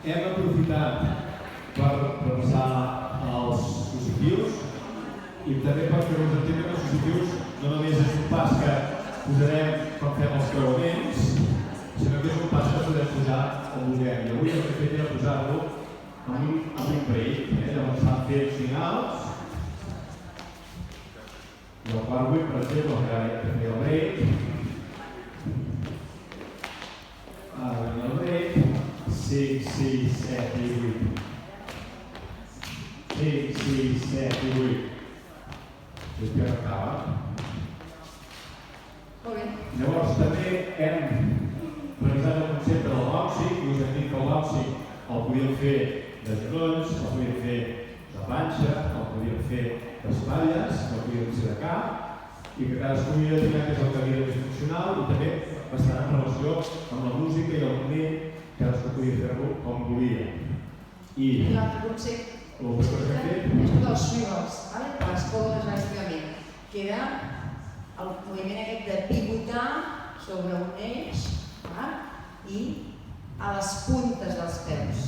hem aprofitat per repassar els positius i també per fer-nos entendre que els positius no només és un pas que posarem quan fem els creuaments, sinó que és un pas que podem posar on vulguem. I avui el que he fet era posar-lo en un break. Llavors s'han fet finals. I el quart 8, per exemple, que feia el break. Ara venia el break. 5, 6, 7 i 8. 5, 6, 7 i 8. I que acaba. Llavors també hem revisat el concepte del bouncing i us hem dit que el bouncing el podíem fer de genolls, el podíem fer de planxa, el podíem fer d'espatlles, el podíem fer de cap i que cadascú havia de triar què és el que havia més funcional i també bastant en relació amb la música i el moment cadascú podia fer-lo com volia. I l'altre concepte que hem fet és dels swivels, per les codes bàsicament, que era el moviment aquest de pivotar sobre un eix i a les puntes dels peus.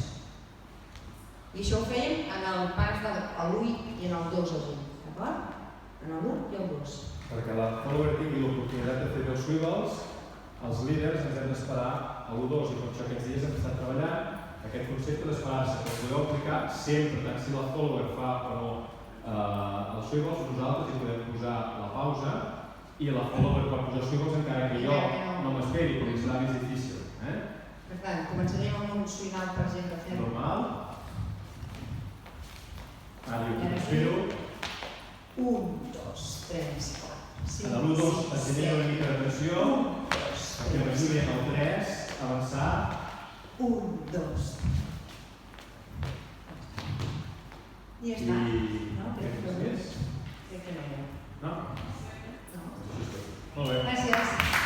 I això ho fèiem en el pas de l'1 i en el 2 a 1, d'acord? En el 1 i el 2. Perquè la follower tingui l'oportunitat de fer els swivels, els líders ens hem d'esperar a l'1-2 i per això aquests dies hem estat treballant aquest concepte d'esperar-se, que podeu aplicar sempre, tant si la follower fa o no els swivels, nosaltres hi podem posar la pausa i la follower pot posar swivels encara que jo no m'esperi, perquè serà més difícil. Per tant, començarem amb un swinal, per exemple, normal. Ara jo puc fer-ho. 1, 2, 3, 4, 5, en l'1-2 es genera una mica de pressió, perquè m'ajudi en el 3 a avançar. 1, 2. I ja està. I què més? Crec que no. No?